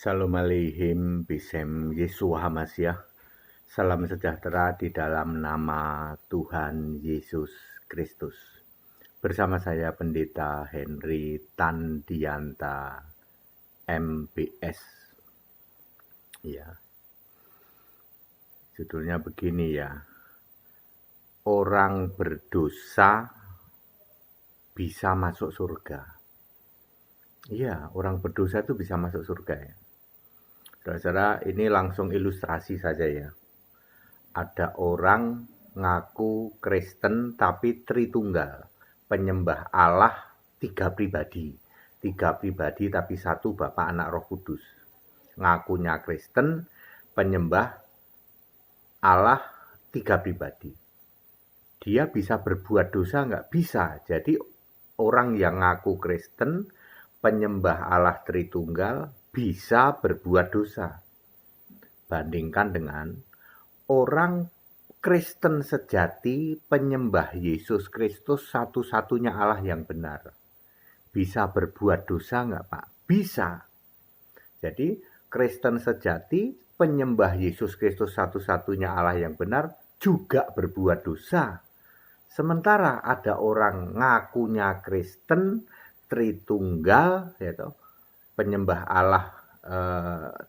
Shalom Aleichem Bisem Yeshua HaMashiach. Salam sejahtera di dalam nama Tuhan Yesus Kristus. Bersama saya Pendeta Henry Tandianta MBS. Ya. Judulnya begini ya. Orang berdosa bisa masuk surga. Iya, orang berdosa itu bisa masuk surga ya. Saudara-saudara, ini langsung ilustrasi saja ya. Ada orang ngaku Kristen tapi Tritunggal, penyembah Allah tiga pribadi tapi satu Bapa, Anak, Roh Kudus. Ngakunya Kristen, penyembah Allah tiga pribadi. Dia bisa berbuat dosa nggak? Bisa. Jadi orang yang ngaku Kristen, penyembah Allah Tritunggal bisa berbuat dosa. Bandingkan dengan orang Kristen sejati, penyembah Yesus Kristus satu-satunya Allah yang benar. Bisa berbuat dosa nggak Pak? Bisa. Jadi Kristen sejati, penyembah Yesus Kristus satu-satunya Allah yang benar juga berbuat dosa. Sementara ada orang ngakunya Kristen, Tritunggal, yaitu penyembah Allah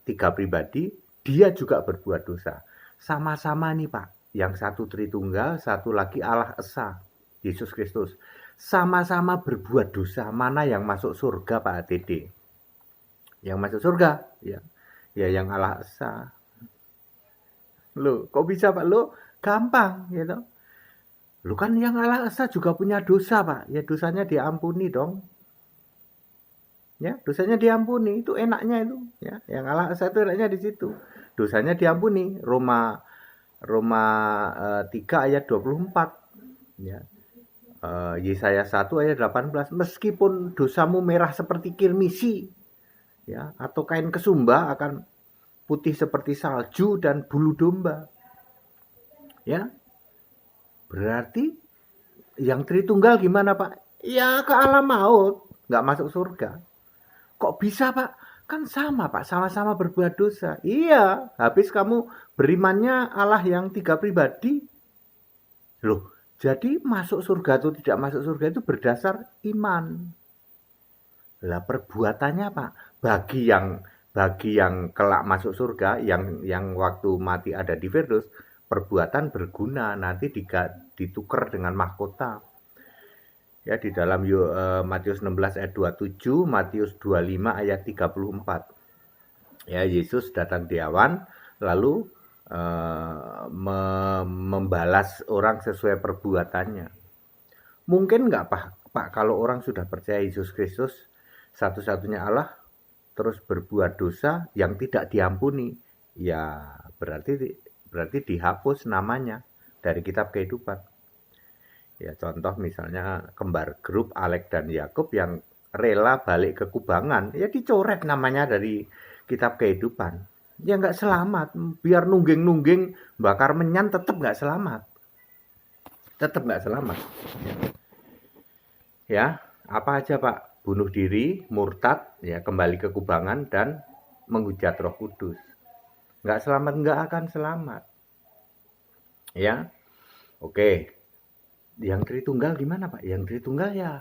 tiga pribadi, dia juga berbuat dosa. Sama-sama nih Pak, yang satu Tritunggal, satu lagi Allah Esa, Yesus Kristus. Sama-sama berbuat dosa. Mana yang masuk surga Pak ATD? Yang masuk surga, ya yang Allah Esa. Loh, kok bisa Pak? Loh, gampang, gitu. Lu kan yang Allah Esa juga punya dosa Pak, ya dosanya diampuni dong. Ya, dosanya diampuni, itu enaknya itu, ya. Yang Allah Esa itu enaknya di situ. Dosanya diampuni. Roma 3 ayat 24. Ya. Yesaya 1 ayat 18. Meskipun dosamu merah seperti kirmisi, ya, atau kain kesumba akan putih seperti salju dan bulu domba. Ya. Berarti yang Tritunggal gimana Pak? Ya ke alam maut, nggak masuk surga. Kok bisa Pak? Kan sama Pak, sama-sama berbuat dosa. Iya, habis kamu berimannya Allah yang tiga pribadi. Loh, jadi masuk surga atau tidak masuk surga itu berdasar iman. Lah perbuatannya Pak, bagi yang kelak masuk surga, yang waktu mati ada di Firdaus, perbuatan berguna, nanti ditukar dengan mahkota. Ya, di dalam Matius 16 ayat 27, Matius 25 ayat 34. Ya, Yesus datang di awan lalu membalas orang sesuai perbuatannya. Mungkin nggak Pak kalau orang sudah percaya Yesus Kristus satu-satunya Allah terus berbuat dosa yang tidak diampuni, ya berarti dihapus namanya dari kitab kehidupan. Ya, contoh misalnya kembar grup Alek dan Yakub yang rela balik ke kubangan, ya dicoret namanya dari kitab kehidupan. Ya nggak selamat, biar nungging-nungging bakar menyan tetap nggak selamat. Tetap nggak selamat. Ya, apa aja Pak? Bunuh diri, murtad, ya kembali ke kubangan dan menghujat Roh Kudus. Nggak selamat, nggak akan selamat. Ya, oke. Yang Tritunggal gimana Pak? Yang Tritunggal ya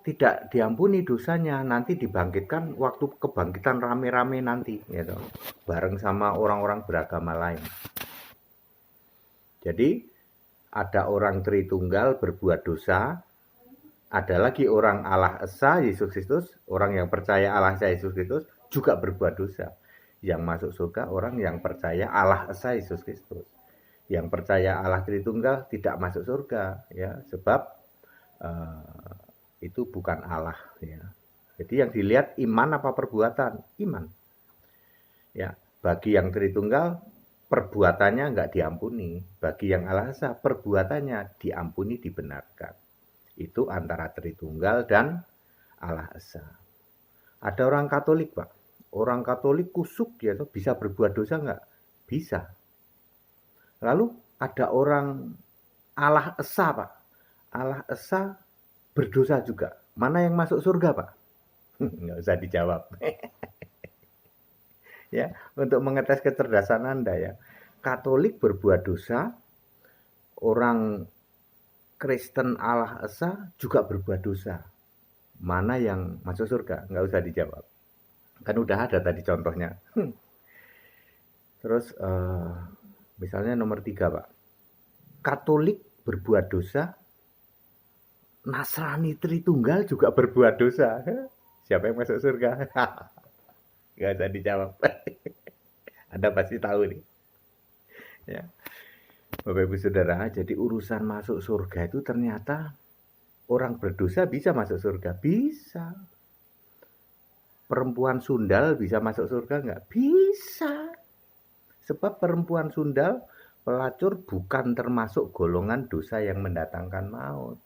tidak diampuni dosanya, nanti dibangkitkan waktu kebangkitan rame-rame nanti, gitu, bareng sama orang-orang beragama lain. Jadi ada orang Tritunggal berbuat dosa, ada lagi orang Allah Esa Yesus Kristus, orang yang percaya Allah Esa Yesus Kristus juga berbuat dosa. Yang masuk surga orang yang percaya Allah Esa Yesus Kristus. Yang percaya Allah Tritunggal tidak masuk surga, ya, sebab itu bukan Allah, ya. Jadi yang dilihat iman apa perbuatan? Iman. Ya, bagi yang Tritunggal perbuatannya nggak diampuni, bagi yang Allah Esa perbuatannya diampuni, dibenarkan. Itu antara Tritunggal dan Allah Esa. Ada orang Katolik Pak, orang Katolik kusuk ya, bisa berbuat dosa nggak? Bisa. Lalu ada orang Allah Esa Pak, Allah Esa berdosa juga. Mana yang masuk surga Pak? Nggak usah dijawab. Ya, untuk mengetes kecerdasan Anda ya. Katolik berbuat dosa, orang Kristen Allah Esa juga berbuat dosa. Mana yang masuk surga? Nggak usah dijawab. Kan udah ada tadi contohnya. Terus misalnya nomor 3 Pak. Katolik berbuat dosa, Nasrani Tritunggal juga berbuat dosa. Siapa yang masuk surga? Nggak usah dijawab. Anda pasti tahu nih. Ya. Bapak Ibu Saudara, jadi urusan masuk surga itu ternyata orang berdosa bisa masuk surga. Bisa. Perempuan sundal bisa masuk surga nggak? Bisa. Sebab perempuan sundal, pelacur bukan termasuk golongan dosa yang mendatangkan maut.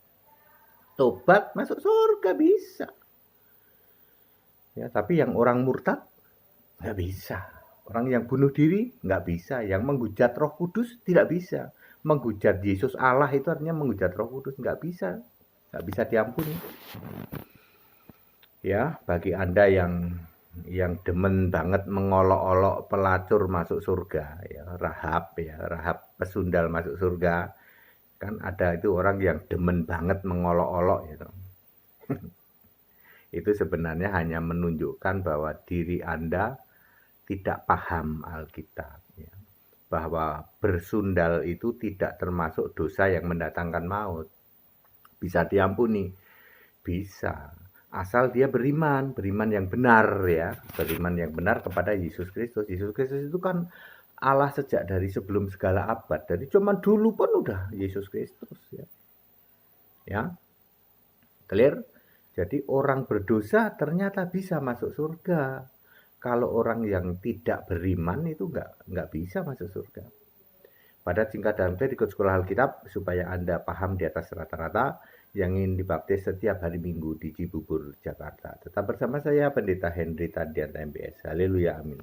Tobat masuk surga bisa. Ya, tapi yang orang murtad nggak bisa. Orang yang bunuh diri nggak bisa. Yang menghujat Roh Kudus tidak bisa. Menghujat Yesus Allah itu artinya menghujat Roh Kudus nggak bisa. Nggak bisa diampuni. Ya, bagi Anda yang demen banget mengolok-olok pelacur masuk surga, ya Rahab pesundal masuk surga, kan ada itu orang yang demen banget mengolok-olok gitu. Itu sebenarnya hanya menunjukkan bahwa diri Anda tidak paham Alkitab, ya. Bahwa bersundal itu tidak termasuk dosa yang mendatangkan maut. Bisa diampuni, bisa. Asal dia beriman yang benar ya, beriman yang benar kepada Yesus Kristus. Yesus Kristus itu kan Allah sejak dari sebelum segala abad. Dari zaman dulu pun udah Yesus Kristus ya. Ya. Clear? Jadi orang berdosa ternyata bisa masuk surga. Kalau orang yang tidak beriman itu nggak bisa masuk surga. Pada singkat dalam ikut sekolah Alkitab supaya Anda paham di atas rata-rata yang ingin dibaptis setiap hari Minggu di Cibubur, Jakarta. Tetap bersama saya, Pendeta Henry Tadian MBS. Haleluya, amin.